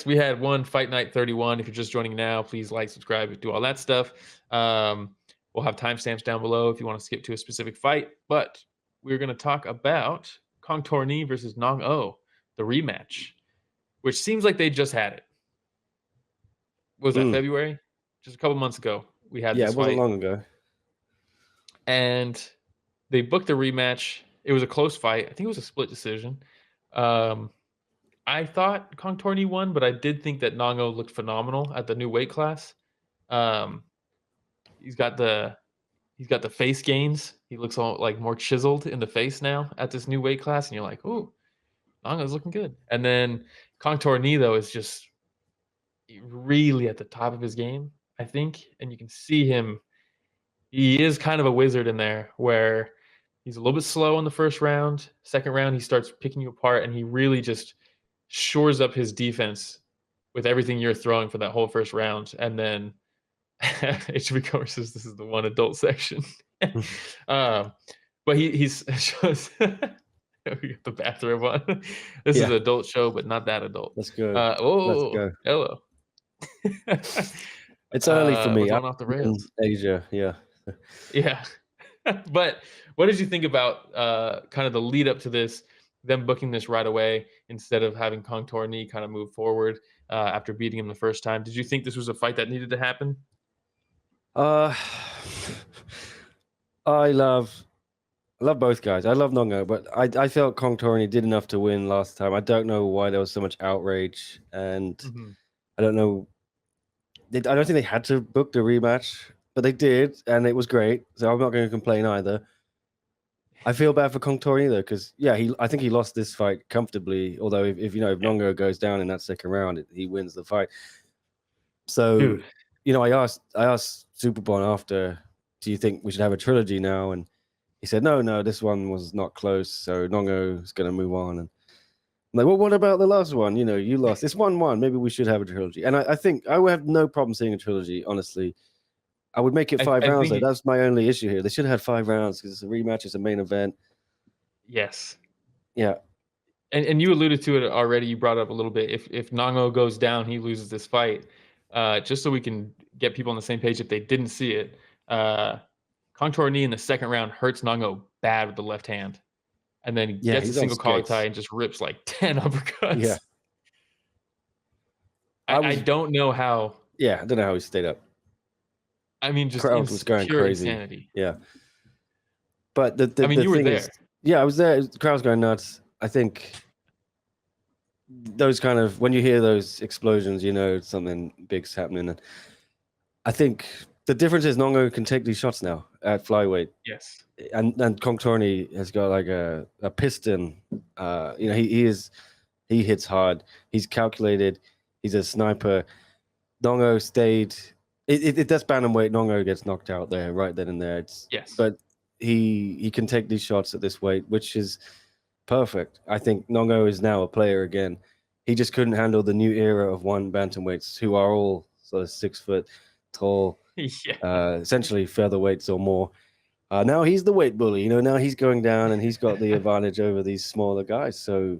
We had one Fight Night 31. If you're just joining now, please like, subscribe, do all that stuff. We'll have timestamps down below if you want to skip to a specific fight. But we're going to talk about Kongthoranee versus Nong-O, the rematch, which seems like they just had it. Was that February? Just a couple months ago, we had this it wasn't fight. long ago. And they booked the rematch. It was a close fight. I think it was a split decision. I thought Kongthoranee won, but I did think that Nong-O looked phenomenal at the new weight class. He's got the face gains. He looks all like more chiseled in the face now at this new weight class, and you're like, "Ooh, Nong-O's looking good." And then Kongthoranee though is just really at the top of his game, I think, and you can see him. He is kind of a wizard in there, where he's a little bit slow in the first round. Second round, he starts picking you apart, and he really just shores up his defense with everything you're throwing for that whole first round. And then HB says this is the one adult section. But he's shows we got the bathroom one. This is an adult show, but not that adult. Let's go. Let's go. Hello. It's early for me. We're going off the rails. Asia, yeah. But what did you think about kind of the lead up to this, them booking this right away instead of having Kongthoranee kind of move forward after beating him the first time? Did you think this was a fight that needed to happen? I love both guys. I love Nong-O, but I felt Kongthoranee did enough to win last time. I don't know why there was so much outrage, and I don't know. I don't think they had to book the rematch, but they did, and it was great. So I'm not going to complain either. I feel bad for Kongthoranee though, because I think he lost this fight comfortably. Although if Nong-O goes down in that second round, he wins the fight. So I asked Superbon after, do you think we should have a trilogy now? And he said, no, this one was not close, so Nong-O is going to move on. And I'm like, well, what about the last one? You lost. It's 1-1. Maybe we should have a trilogy. And I think I would have no problem seeing a trilogy, honestly. I would make it 5 rounds, though. That's my only issue here. They should have had 5 rounds because it's a rematch. It's a main event. Yes. Yeah. And you alluded to it already. You brought up a little bit. If Nong-O goes down, he loses this fight. Just so we can get people on the same page if they didn't see it, Kongthoranee in the second round hurts Nong-O bad with the left hand. And then gets a single cog tie and just rips like 10 uppercuts. Yeah. I don't know how. Yeah, I don't know how he stayed up. I mean, just crowd was going crazy. Insanity. Yeah. But the you were there. I was there. The crowd was going nuts. I think those kind of, when you hear those explosions, something big's happening. And I think the difference is Nong-O can take these shots now at flyweight. Yes. And Kongthoranee has got like a piston. He hits hard. He's calculated. He's a sniper. Nong-O stayed. That's bantamweight. Nong-O gets knocked out there right then and there. Yes. But he can take these shots at this weight, which is perfect. I think Nong-O is now a player again. He just couldn't handle the new era of one bantamweights who are all sort of 6 foot tall, essentially featherweights or more. Now he's the weight bully. Now he's going down and he's got the advantage over these smaller guys. So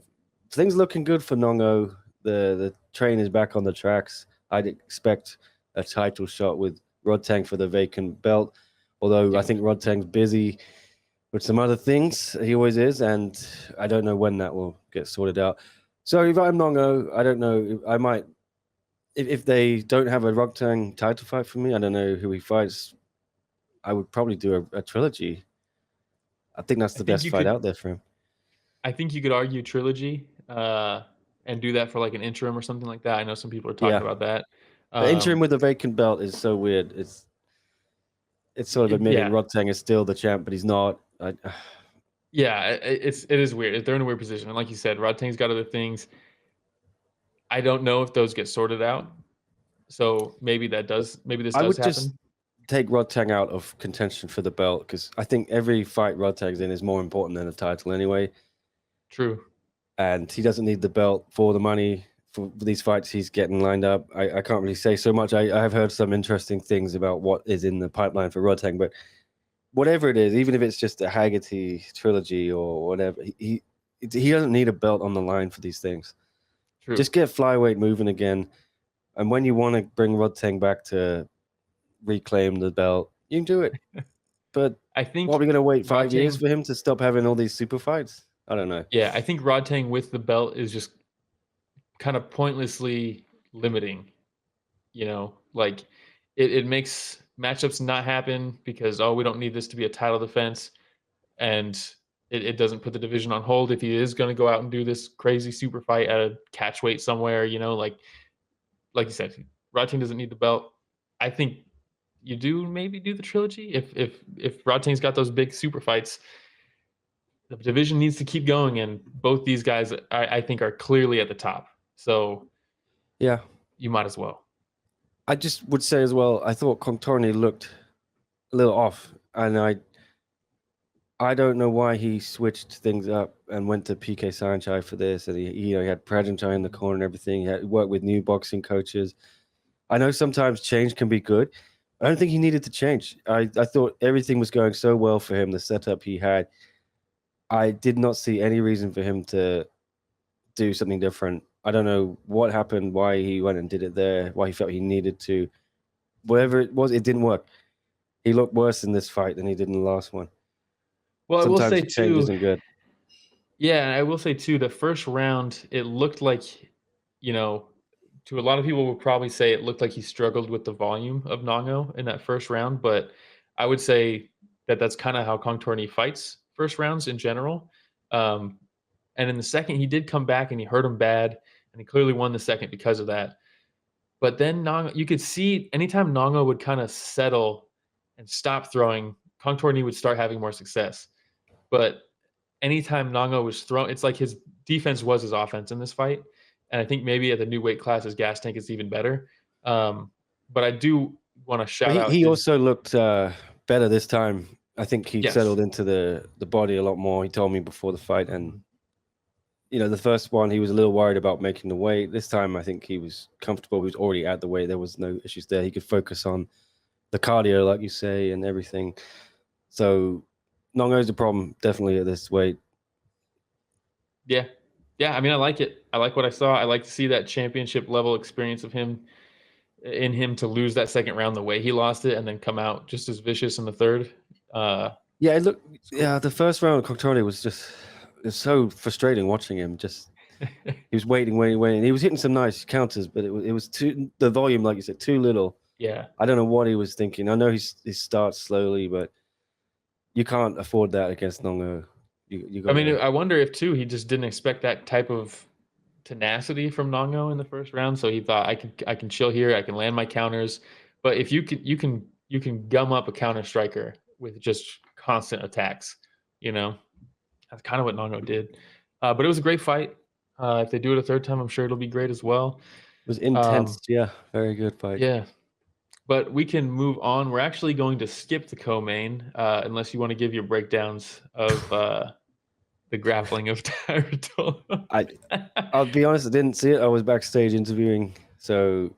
things looking good for Nong-O. The train is back on the tracks. I'd expect a title shot with Rodtang for the vacant belt. Although I think Rodtang's busy with some other things. He always is. And I don't know when that will get sorted out. So if I'm Nong-O, I don't know. I might, if they don't have a Rodtang title fight for me, I don't know who he fights. I would probably do a trilogy. I think that's the best fight out there for him. I think you could argue trilogy and do that for like an interim or something like that. I know some people are talking about that. The interim with the vacant belt is so weird. It's sort of admitting Rodtang is still the champ, but he's not. It is weird. They're in a weird position. And like you said, Rodtang's got other things. I don't know if those get sorted out. So maybe this does happen. Just take Rodtang out of contention for the belt, because I think every fight Rodtang's in is more important than a title anyway. True. And he doesn't need the belt for the money for these fights he's getting lined up. I can't really say so much. I have heard some interesting things about what is in the pipeline for Rodtang, but whatever it is, even if it's just a Haggerty trilogy or whatever, he doesn't need a belt on the line for these things. True. Just get flyweight moving again. And when you want to bring Rodtang back to reclaim the belt, you can do it. But I think what, are we going to wait 5 years Rodtang, for him to stop having all these super fights? I don't know. yeah, I think Rodtang with the belt is just kind of pointlessly limiting. Like it makes matchups not happen because we don't need this to be a title defense, and it doesn't put the division on hold if he is going to go out and do this crazy super fight at a catch weight somewhere. Like you said, Rodtang doesn't need the belt. I think you do maybe do the trilogy if Rodtang's got those big super fights. The division needs to keep going, and both these guys I think are clearly at the top. So Yeah. you might as well. I just would say as well, I thought Kongthoranee looked a little off, and I don't know why he switched things up and went to PK Saenchai for this, and he had Prajanchai in the corner and everything. He had worked with new boxing coaches. I know sometimes change can be good. I don't think he needed to change. I thought everything was going so well for him, the setup he had. I did not see any reason for him to do something different. I don't know what happened, why he went and did it there, why he felt he needed to. Whatever it was, it didn't work. He looked worse in this fight than he did in the last one. Well, I will say Sometimes change too. isn't good. Yeah, I will say too, the first round, it looked like, to a lot of people would probably say it looked like he struggled with the volume of Nong-O in that first round, but I would say that that's kind of how Kongthoranee fights first rounds in general. Um, and in the second, he did come back and he hurt him bad, and he clearly won the second because of that. But then you could see anytime Nong-O would kind of settle and stop throwing, Kongthoranee would start having more success. But anytime Nong-O was thrown, it's like his defense was his offense in this fight. And I think maybe at the new weight class, his gas tank is even better. But I do want to But shout out he his. also looked better this time. I think he Yes. settled into the body a lot more. He told me before the fight, and the first one he was a little worried about making the weight. This time I think he was comfortable. He was already at the weight. There was no issues there. He could focus on the cardio, like you say, and everything. So Nong-O's a problem definitely at this weight. Yeah. Yeah. I mean, I like it. I like what I saw. I like to see that championship level experience of him to lose that second round the way he lost it and then come out just as vicious in the third. Yeah, look. Cool. Yeah, the first round of Kongthoranee was so frustrating watching him. Just he was waiting. He was hitting some nice counters, but it was the volume, like you said, too little. Yeah. I don't know what he was thinking. I know he starts slowly, but you can't afford that against Nong-O. You I got mean, to. I wonder if too he just didn't expect that type of tenacity from Nong-O in the first round, so he thought I can chill here, I can land my counters. But if you can gum up a counter striker with just constant attacks, that's kind of what Nong-O did. But it was a great fight. If they do it a third time, I'm sure it'll be great as well. It was intense. Yeah, very good fight. Yeah, but we can move on. We're actually going to skip the co-main, unless you want to give your breakdowns of the grappling of Abdulla. I'll be honest, I didn't see it. I was backstage interviewing, so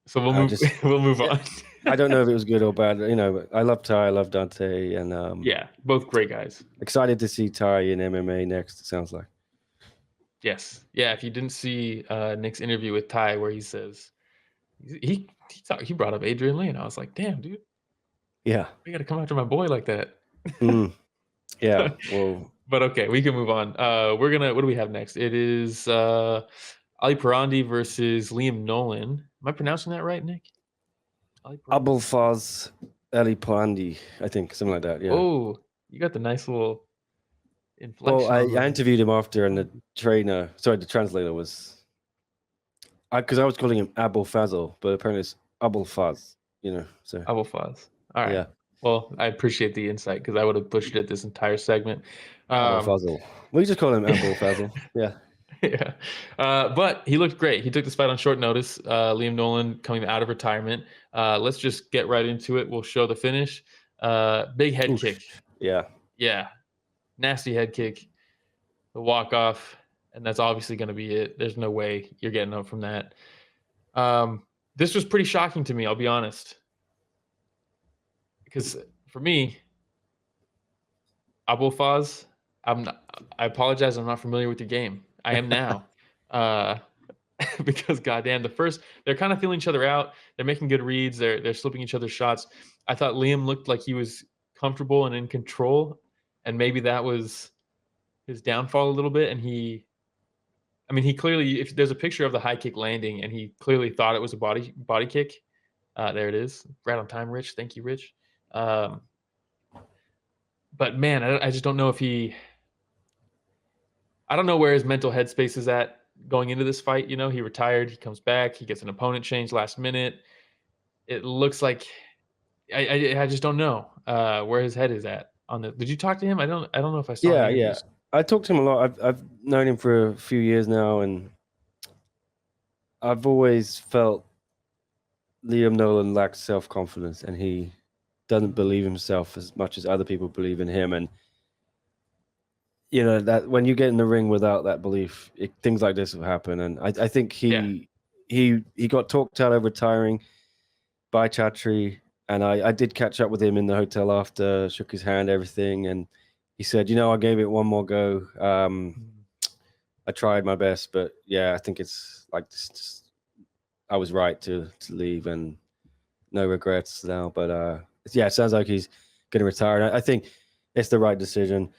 So we'll I move. just We'll move yeah, on. I don't know if it was good or bad. I love Ty, I love Dante, and Yeah, both great guys. excited to see Ty in MMA next. It sounds like. Yes, yeah. If you didn't see Nick's interview with Ty, where he says he brought up Adrian Lee, and I was like, damn, dude, Yeah. we got to come after my boy like that. Yeah. Well. But okay, we can move on. What do we have next? It is Alipourandi versus Liam Nolan. Am I pronouncing that right, Nick? Abolfazl Alipourandi, I think, something like that. Yeah. Oh, you got the nice little inflection. Well, I interviewed him after, and the translator was, because I was calling him Abolfazl, but apparently it's Abolfazl. So Abolfazl. All right. yeah, Well, I appreciate the insight because I would have pushed it this entire segment. Abolfazl. We just call him Abolfazl. Yeah. Yeah. But he looked great. He took this fight on short notice. Liam Nolan coming out of retirement. Let's just get right into it. We'll show the finish. Big head kick. Yeah. Yeah. Nasty head kick. The walk off. And that's obviously going to be it. There's no way you're getting up from that. This was pretty shocking to me, I'll be honest. Because for me, Abolfazl, I apologize. I'm not familiar with your game. I am now. because goddamn, they're kind of feeling each other out. They're making good reads. They're slipping each other's shots. I thought Liam looked like he was comfortable and in control, and maybe that was his downfall a little bit. And he clearly, if there's a picture of the high kick landing, and he clearly thought it was a body kick. There it is, right on time, Rich. Thank you, Rich. But man, I just don't know if I don't know where his mental headspace is at going into this fight. He retired, he comes back, he gets an opponent change last minute. It looks like I just don't know where his head is at on the. Did you talk to him? I don't know if I saw any Yeah, interviews. I talked to him a lot. I've known him for a few years now, and I've always felt Liam Nolan lacks self-confidence, and he doesn't believe himself as much as other people believe in him. And that when you get in the ring without that belief, things like this will happen. And I think he got talked out of retiring by Chatri, and I did catch up with him in the hotel after, shook his hand, everything, and he said, I gave it one more go. I tried my best, but yeah, I think it's like this. I was right to leave, and no regrets now. But yeah, it sounds like he's going to retire. And I think it's the right decision.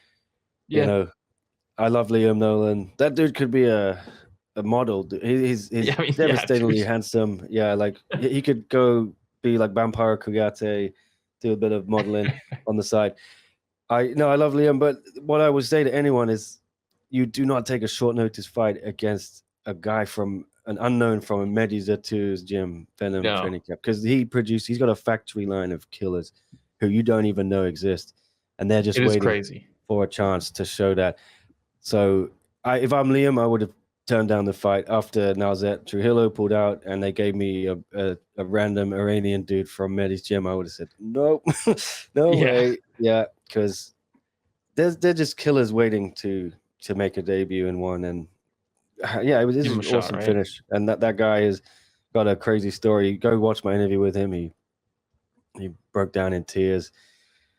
Yeah. I love Liam Nolan. That dude could be a model. He's devastatingly handsome. Yeah, like he could go be like Vampire Kugate, do a bit of modeling on the side. I love Liam, but what I would say to anyone is, you do not take a short notice fight against a guy from an unknown from Mehdi Zatu's gym, Venom Training Camp, because he's got a factory line of killers who you don't even know exist, and they're just waiting for a chance to show that. So if I'm Liam, I would have turned down the fight after Nawzet Trujillo pulled out, and they gave me a random Iranian dude from Mehdi's gym. I would have said, nope, no way. Yeah, because they're just killers waiting to make a debut in one. And yeah, this is an awesome finish. And that guy has got a crazy story. Go watch my interview with him. He broke down in tears.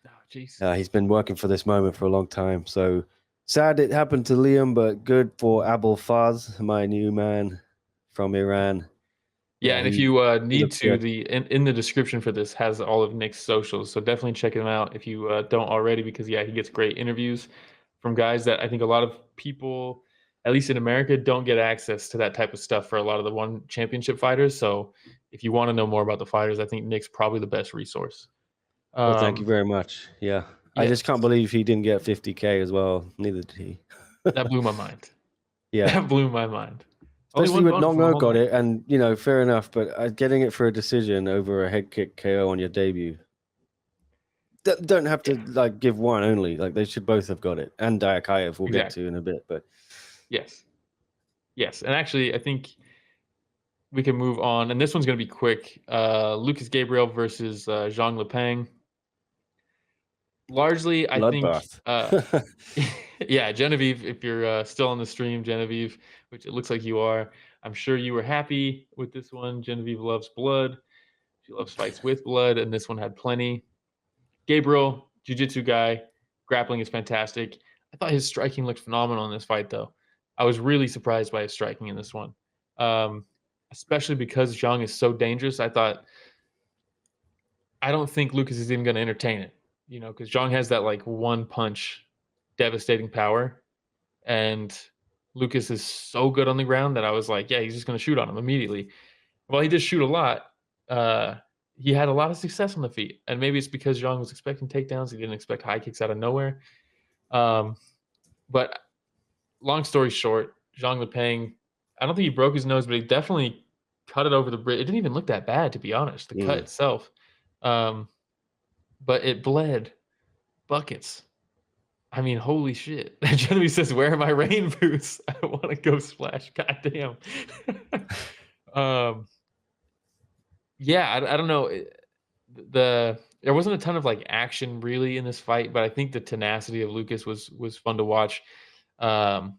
Oh, jeez. He's been working for this moment for a long time. So sad it happened to Liam, but good for Abolfazl, my new man from Iran. Yeah, and if you need to, in the description for this has all of Nick's socials, so definitely check him out if you don't already, because he gets great interviews from guys that I think a lot of people, at least in America, don't get access to that type of stuff for a lot of the one championship fighters. So if you want to know more about the fighters, I think Nick's probably the best resource. Well, thank you very much. Yeah. I just can't believe he didn't get 50K as well. Neither did he. That blew my mind. Yeah. That blew my mind. Especially with Nong-O got it, and fair enough, but getting it for a decision over a head kick KO on your debut, don't have to give one only. Like, they should both have got it, and Dayakaev we'll get to in a bit. But yes, and actually, I think we can move on, and this one's going to be quick. Lucas Gabriel versus Zhang Lipeng. Largely, I think, yeah, Genevieve, if you're still on the stream, Genevieve, which it looks like you are, I'm sure you were happy with this one. Genevieve loves blood. She loves fights with blood, and this one had plenty. Gabriel, jiu-jitsu guy, grappling is fantastic. I thought his striking looked phenomenal in this fight, though. I was really surprised by his striking in this one, especially because Zhang is so dangerous. I don't think Lucas is even going to entertain it. Because Zhang has that one punch devastating power, and Lucas is so good on the ground that I was like, yeah, he's just going to shoot on him immediately. Well, he did shoot a lot. He had a lot of success on the feet, and maybe it's because Zhang was expecting takedowns. He didn't expect high kicks out of nowhere. But long story short, Zhang Lipeng, I don't think he broke his nose, but he definitely cut it over the bridge. It didn't even look that bad, to be honest, the cut itself. But it bled buckets. I mean, holy shit. Genevieve says, where are my rain boots? I want to go splash. God damn. Yeah, I don't know. There wasn't a ton of action really in this fight, but I think the tenacity of Lucas was fun to watch. The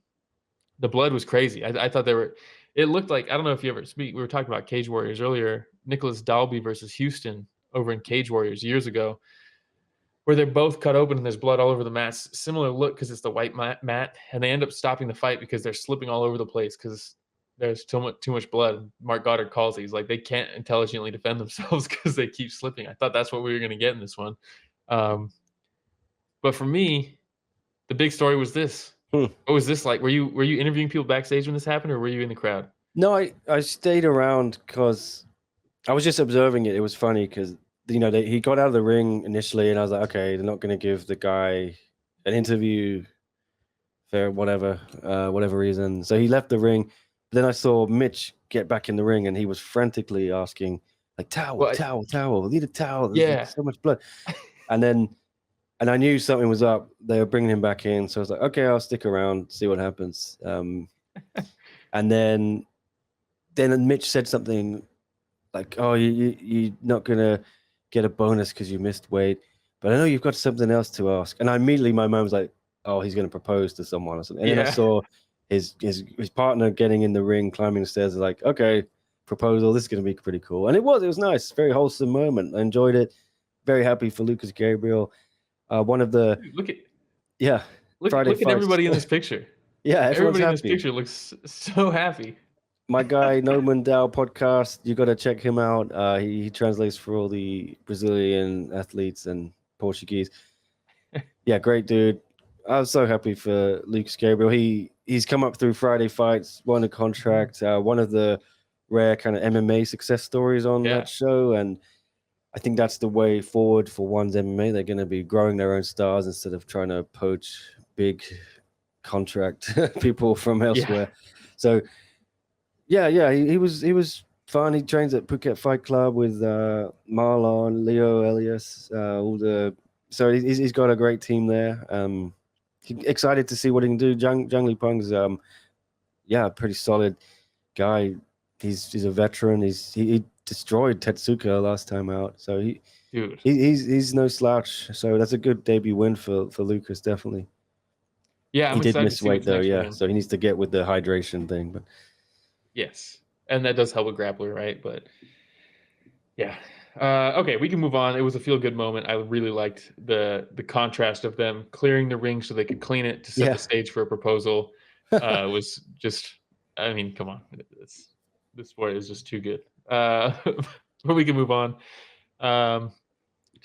blood was crazy. I thought it looked like, I don't know if you ever we were talking about Cage Warriors earlier, Nicholas Dalby versus Houston over in Cage Warriors years ago, where they're both cut open and there's blood all over the mats. Similar look because it's the white mat, and they end up stopping the fight because they're slipping all over the place because there's too much blood. Mark Goddard calls it. He's like, they can't intelligently defend themselves because they keep slipping. I thought that's what we were going to get in this one. But for me, the big story was this. Hmm. What was this like? Were you interviewing people backstage when this happened, or were you in the crowd? No, I stayed around because I was just observing it. It was funny because he got out of the ring initially, and I was like, okay, they're not going to give the guy an interview for whatever reason. So he left the ring. Then I saw Mitch get back in the ring, and he was frantically asking, like, towel, towel, I need a towel. There's so much blood. And I knew something was up. They were bringing him back in, so I was like, okay, I'll stick around, see what happens. And then Mitch said something like, "Oh, you're not gonna get a bonus because you missed weight, but I know you've got something else to ask." And immediately my mind was like, "Oh, he's gonna propose to someone or something." And then I saw his partner getting in the ring, climbing the stairs. Like, okay, proposal. This is gonna be pretty cool. And it was nice, very wholesome moment. I enjoyed it. Very happy for Lucas Gabriel. One of the look at Friday fights. Everybody in this picture. Yeah, everybody in this picture looks so happy. My guy Nolan podcast, you got to check him out. He translates for all the Brazilian athletes and Portuguese. Yeah, great dude. I was so happy for Lucas Gabriel. He's come up through Friday fights, won a contract, one of the rare kind of MMA success stories on that show, and I think that's the way forward for One's MMA. They're going to be growing their own stars instead of trying to poach big contract people from elsewhere. So he was fun. He trains at Phuket Fight Club with Marlon, Leo Elias, so he's got a great team there. Excited to see what he can do. Zhang Lipeng's a pretty solid guy. He's a veteran. He destroyed Tetsuka last time out, so he's no slouch. So that's a good debut win for Lucas, definitely. Yeah, he did miss weight though. Yeah, so he needs to get with the hydration thing. But yes, and that does help with grappler, right? But yeah, okay, we can move on. It was a feel good moment. I really liked the contrast of them clearing the ring so they could clean it to set the stage for a proposal. Was just, I mean, come on, this sport is just too good. But we can move on to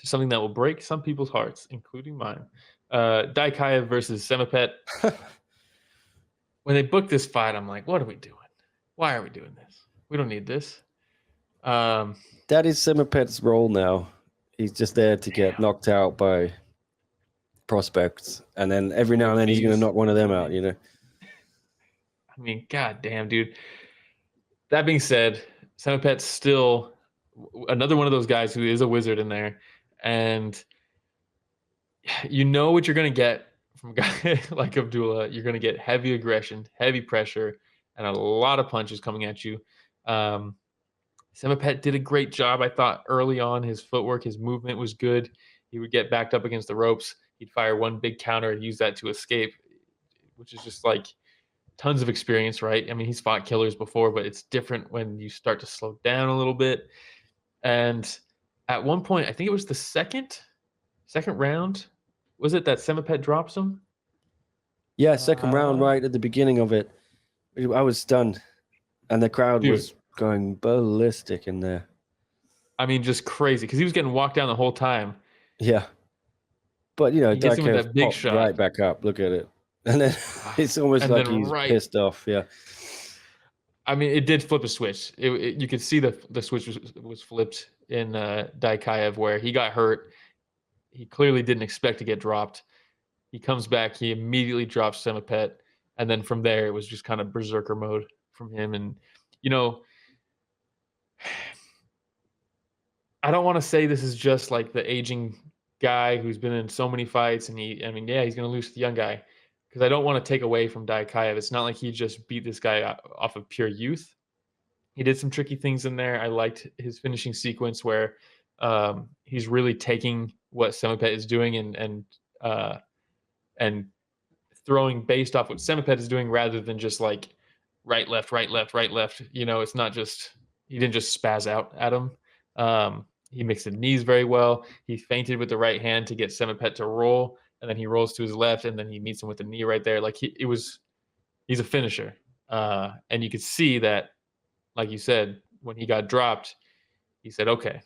something that will break some people's hearts, including mine. Dayakaev versus Saemapetch. When they booked this fight, I'm like, what are we doing? Why are we doing this? We don't need this. That is Saemapetch's role now. He's just there to get knocked out by prospects, and then every now and then he's going to knock one of them out, I mean, goddamn, dude. That being said, Saemapetch still another one of those guys who is a wizard in there, and you know what you're going to get from a guy like Abdulla. You're going to get heavy aggression, heavy pressure, and a lot of punches coming at you. Saemapetch did a great job, I thought, early on. His footwork, his movement was good. He would get backed up against the ropes. He'd fire one big counter and use that to escape, which is just like tons of experience, right? I mean, he's fought killers before, but it's different when you start to slow down a little bit. And at one point, I think it was the second round, was it that Saemapetch drops him? Yeah, second round, right at the beginning of it. I was stunned, and the crowd was going ballistic in there. I mean, just crazy, because he was getting walked down the whole time. Yeah. But, Dayakaev that big shot right back up. Look at it. And then it's almost like he's pissed off. Yeah. I mean, it did flip a switch. You could see the switch was flipped in Dayakaev, where he got hurt. He clearly didn't expect to get dropped. He comes back. He immediately drops Saemapetch. And then from there, it was just kind of berserker mode from him. And, I don't want to say this is just like the aging guy who's been in so many fights. And he's going to lose to the young guy, because I don't want to take away from Dayakaev. It's not like he just beat this guy off of pure youth. He did some tricky things in there. I liked his finishing sequence where he's really taking what Saemapetch is doing and throwing based off what Saemapetch is doing, rather than just like right, left, right, left, right, left. It's not just, he didn't just spaz out at him. He mixed the knees very well. He feinted with the right hand to get Saemapetch to roll, and then he rolls to his left, and then he meets him with the knee right there. Like he's a finisher. And you could see that, like you said, when he got dropped, he said, "Okay,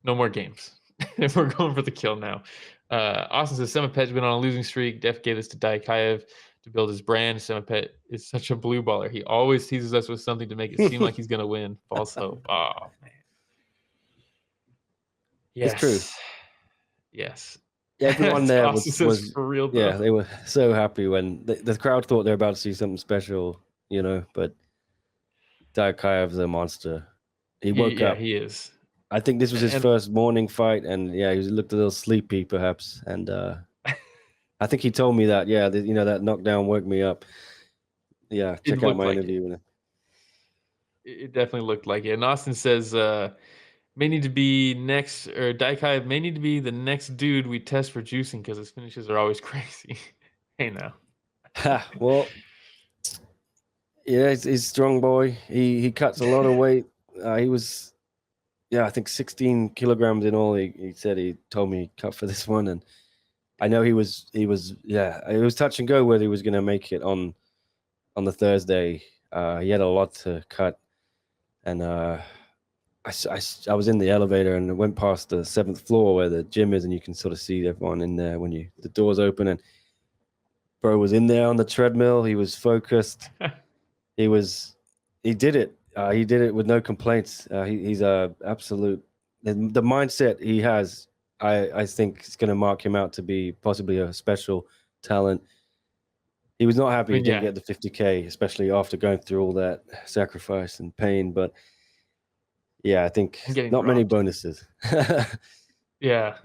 no more games. We're going for the kill now." Austin says Saemapetch been on a losing streak. Def gave this to Dayakaev to build his brand. Saemapetch is such a blue baller. He always teases us with something to make it seem like he's going to win. False hope. Oh, man. Yes. It's true. Yes. Everyone there Austin says was for real, though. yeah, they were so happy when the crowd thought they were about to see something special, but Dayakaev's a monster. He woke up. He is. I think this was his first morning fight, and he looked a little sleepy, perhaps. And I think he told me that, that knockdown woke me up. Yeah, check out my interview with him. It definitely looked like it. And Austin says, may need to be next, or Dayakaev may need to be the next dude we test for juicing because his finishes are always crazy. Hey, now. Well, yeah, he's a strong boy. He cuts a lot of weight. He was, I think 16 kilograms in all. He said he told me he cut for this one, and I know he was it was touch and go whether he was going to make it on the Thursday. He had a lot to cut, and I was in the elevator and I went past the 7th floor where the gym is, and you can sort of see everyone in there when the doors open, and bro was in there on the treadmill. He was focused. He did it. He did it with no complaints. He's a absolute. The mindset he has, I think, is going to mark him out to be possibly a special talent. He was not happy he didn't get the 50K, especially after going through all that sacrifice and pain. But yeah, I think not many bonuses. Yeah.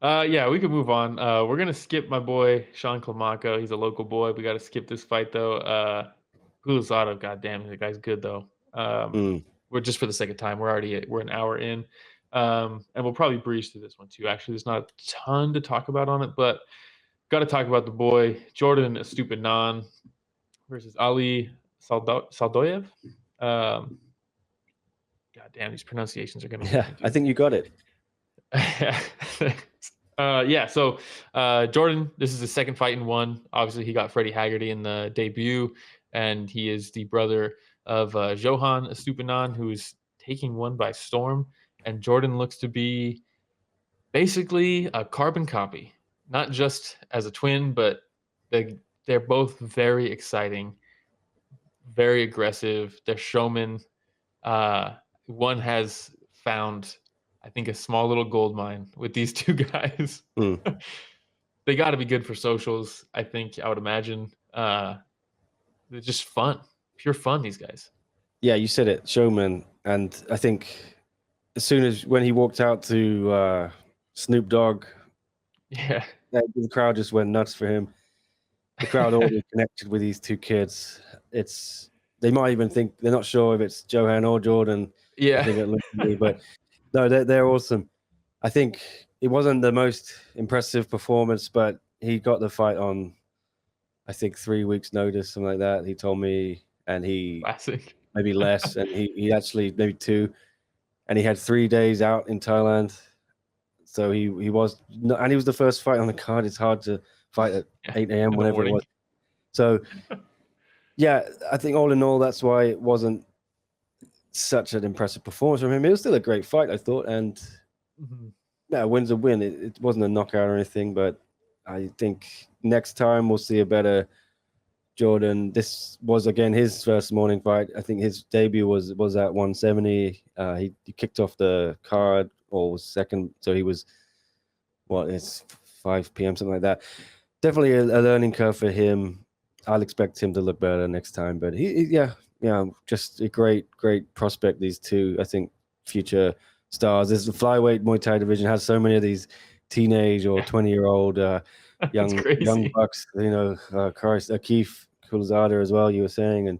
We could move on. We're gonna skip my boy Sean Climaco. He's a local boy. We got to skip this fight though. Hulazado, goddamn, the guy's good though. We're just for the sake of time. We're an hour in, and we'll probably breeze through this one too. Actually, there's not a ton to talk about on it, but got to talk about the boy Jordan Estupinan versus Ali Saldoev. God damn, these pronunciations are gonna. Yeah, I think you got it. So Jordan, this is his second fight in one. Obviously, he got Freddie Haggerty in the debut, and he is the brother of Johan Estupinan, who is taking one by storm. And Jordan looks to be basically a carbon copy, not just as a twin, but they're both very exciting, very aggressive. They're showmen. One has found, I think, a small little gold mine with these two guys. They got to be good for socials, I think. I would imagine. They're just fun, pure fun. These guys. Yeah, you said it, showman. And I think as soon as when he walked out to Snoop Dogg, the crowd just went nuts for him. The crowd already connected with these two kids. They might even think they're not sure if it's Johan or Jordan. Yeah, I think it looks to me, but no, they're awesome. I think it wasn't the most impressive performance, but he got the fight on, I think, 3 weeks' notice, something like that. He told me, and he classic. Maybe less, and he actually maybe 2, and he had 3 days out in Thailand. So he was, and he was the first fight on the card. It's hard to fight at 8 a.m. whenever it was. So yeah, I think all in all, that's why it wasn't such an impressive performance from him. It was still a great fight, I thought, and a win's a win. It wasn't a knockout or anything, but I think next time we'll see a better Jordan. This was again his first morning fight. I think his debut was at 170. He kicked off the card or was second, so he was it's 5 p.m. something like that. Definitely a learning curve for him. I'll expect him to look better next time. But just a great prospect. These two, I think, future stars. This the flyweight Muay Thai division has so many of these teenage or 20-year-old young bucks. Christ, Akif Kulzada as well. You were saying, and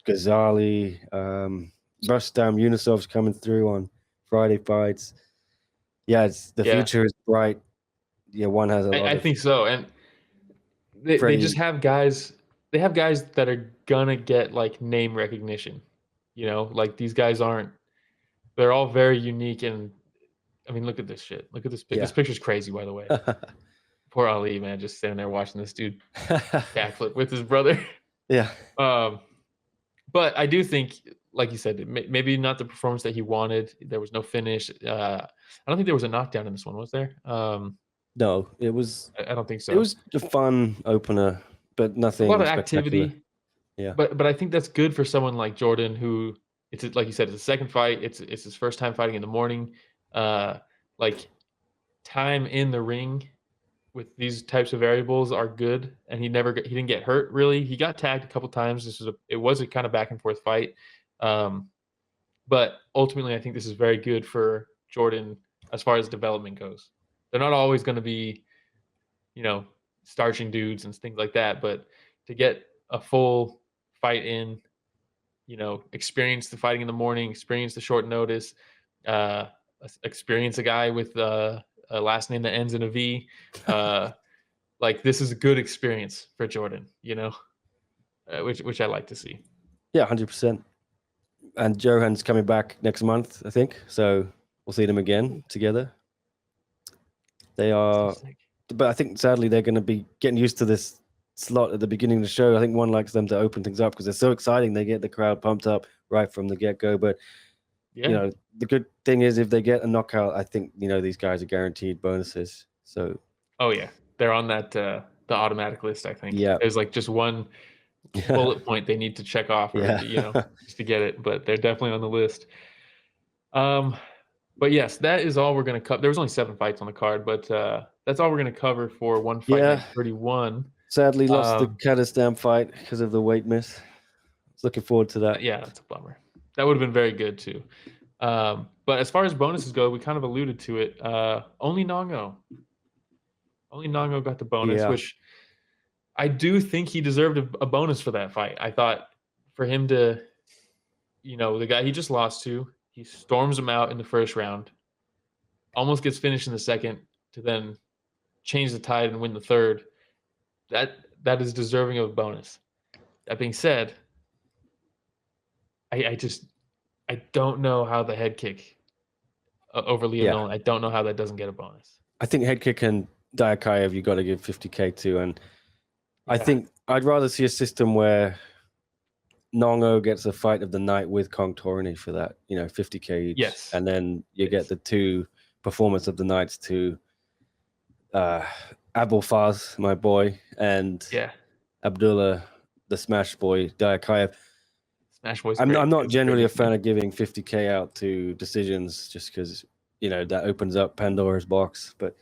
Ghazali, Rustam Yunusov's coming through on Friday fights. Yeah, the future is bright. Yeah, one has a lot. I think so, and they just have guys. They have guys that are gonna get like name recognition. Like these guys aren't. They're all very unique, and I mean, look at this shit. Look at this picture. This picture's crazy, by the way. Poor Ali, man, just standing there watching this dude backflip with his brother. Yeah. But I do think, like you said, maybe not the performance that he wanted. There was no finish. I don't think there was a knockdown in this one, was there? No, it was I don't think it so. was a fun opener, but A lot nothing of spectacular. activity, Yeah. but I think that's good for someone like Jordan, who like you said, it's a second fight. It's his first time fighting in the morning. Uh, like time in the ring with these types of variables are good, and he didn't get hurt really. He got tagged a couple times. It was a kind of back and forth fight, but ultimately I think this is very good for Jordan as far as development goes. They're not always going to be, starching dudes and things like that, but to get a full fight in, experience the fighting in the morning, experience the short notice, uh, experience a guy with a last name that ends in a V. Like this is a good experience for Jordan, which I like to see. Yeah, 100%. And Johan's coming back next month, I think. So we'll see them again together. They are, but I think sadly they're going to be getting used to this slot at the beginning of the show. I think one likes them to open things up because they're so exciting. They get the crowd pumped up right from the get-go. But Yeah. the good thing is if they get a knockout, I think these guys are guaranteed bonuses. So Oh yeah, they're on that the automatic list. I think yeah, there's like just one bullet point they need to check off, or yeah, just to get it. But they're definitely on the list. But yes, that is all we're going to cover. There was only 7 fights on the card, but that's all we're going to cover for one fight yeah. night 31. Sadly, lost the Kazakhstan fight because of the weight miss. I was looking forward to that. Yeah, that's a bummer. That would have been very good too. But as far as bonuses go, we kind of alluded to it. Only Nong-O got the bonus, Yeah, which I do think he deserved a bonus for that fight. I thought for him to, the guy he just lost to, he storms him out in the first round, almost gets finished in the second, to then change the tide and win the third. That is deserving of a bonus. That being said, I don't know how the head kick over Liam yeah. Nolan. I don't know how that doesn't get a bonus. I think head kick and Dayakaev you got to give 50K to, and I Yeah. think I'd rather see a system where Nong-O gets a fight of the night with Kongthoranee for that, 50K each. Yes. And then you get the 2 performance of the nights to Abolfazl, my boy, and Yeah. Abdulla, the smash boy, Dayakaev. Smash Boy's I'm great. not It's a great generally a fan nickname. of giving 50K out to decisions just because, that opens up Pandora's box. But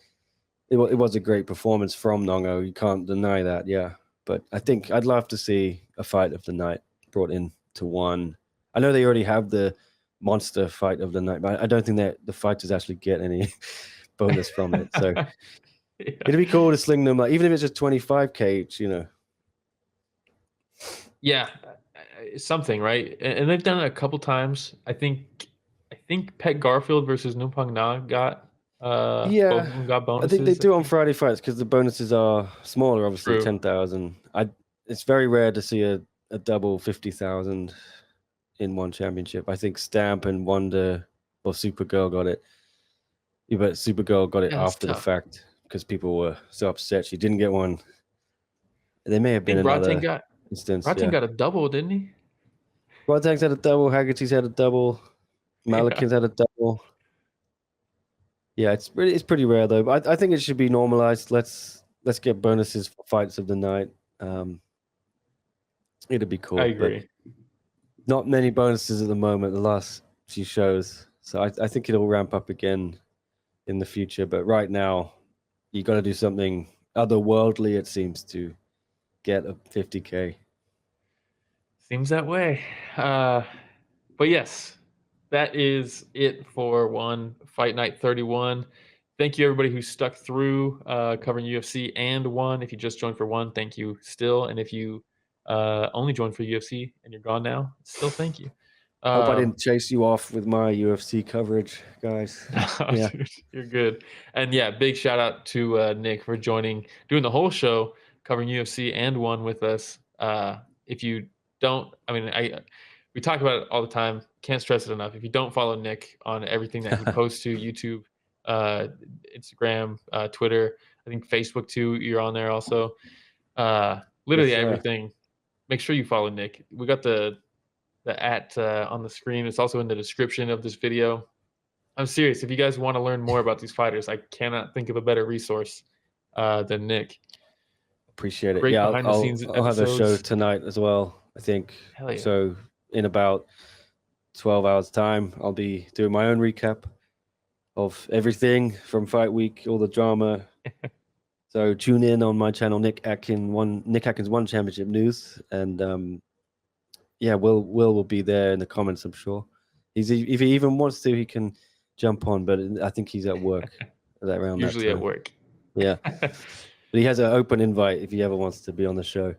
it was a great performance from Nong-O. You can't deny that, yeah. But I think I'd love to see a fight of the night brought in to one. I know they already have the monster fight of the night, but I don't think that the fighters actually get any bonus from it. So Yeah. it'd be cool to sling them, even if it's just 25K each, Yeah, something, right? And they've done it a couple times. I think Pet Garfield versus Nupang Na got both Yeah, of them got I think they bonuses. do on Friday fights because the bonuses are smaller, obviously True. 10,000. It's very rare to see a double 50,000 in one championship. I think Stamp and Wonder or Supergirl got it. Yeah, but Supergirl got it Yeah, it's after the tough. fact because people were so upset she didn't get one. There may have I been think another instance. Bratang Yeah, got a double, didn't he? Boateng's had a double. Haggerty's had a double. Yeah, Malakin's had a double. Yeah, it's pretty rare though. But I think it should be normalized. Let's get bonuses for fights of the night. It'd be I cool, but agree. not many bonuses at the moment. The last few shows, so I think it'll ramp up again in the future. But right now, you got to do something otherworldly. It seems to get a 50K. Seems that way. But yes, that is it for one Fight Night 31. Thank you everybody who stuck through covering UFC and one. If you just joined for one, thank you still. And if you only joined for UFC and you're gone now, still thank you. Hope I didn't chase you off with my UFC coverage, guys. No, Yeah, dude, you're good. And yeah, big shout out to Nick for doing the whole show, covering UFC and one with us. If you don't, we talk about it all the time. Can't stress it enough. If you don't follow Nick on everything that he posts to YouTube, Instagram, Twitter, I think Facebook too, you're on there also. yes, Literally sir. everything. make sure you follow Nick. We got the at on the screen. It's also in the description of this video. I'm serious. If you guys want to learn more about these fighters, I cannot think of a better resource than Nick. Appreciate it. Great Yeah, behind the scenes I'll have a show episodes. tonight as well, I think. Hell yeah. So in about 12 hours time, I'll be doing my own recap of everything from Fight Week, all the drama. So tune in on my channel, Nick Atkins One Championship News, and yeah, Will be there in the comments, I'm sure. If he even wants to, he can jump on, but I think he's at work around Usually that at time. work. Yeah, but he has an open invite if he ever wants to be on the show.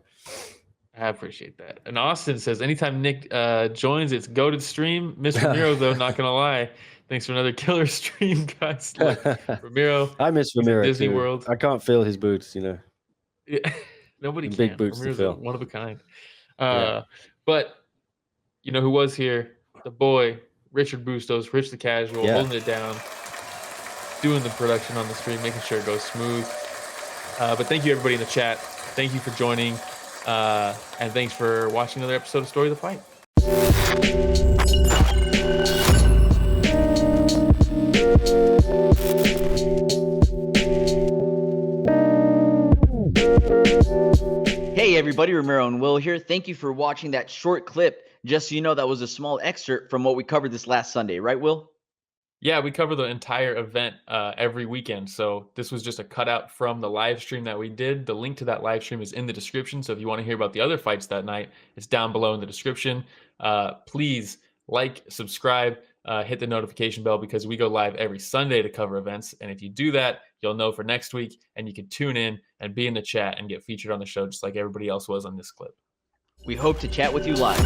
I appreciate that. And Austin says, anytime Nick joins, it's goated stream. Miss Ramiro, though, not gonna lie. Thanks for another killer stream, guys. Look, Ramiro. I miss he's in Ramiro Disney too. World. I can't feel his boots, you know. Yeah, nobody The can. big boots to Ramiro's fill. one of a kind. Yeah. But you know who was here? The boy, Richard Bustos, Rich the Casual, Yeah. holding it down, doing the production on the stream, making sure it goes smooth. But thank you, everybody in the chat. Thank you for joining. And thanks for watching another episode of Story of the Fight. Hey everybody, Ramiro and Will here. Thank you for watching that short clip. Just so you know, that was a small excerpt from what we covered this last Sunday, right, Will? Yeah, we cover the entire event every weekend. So this was just a cutout from the live stream that we did. The link to that live stream is in the description. So if you want to hear about the other fights that night, it's down below in the description. Please like, subscribe, hit the notification bell because we go live every Sunday to cover events. And if you do that, you'll know for next week and you can tune in and be in the chat and get featured on the show just like everybody else was on this clip. We hope to chat with you live.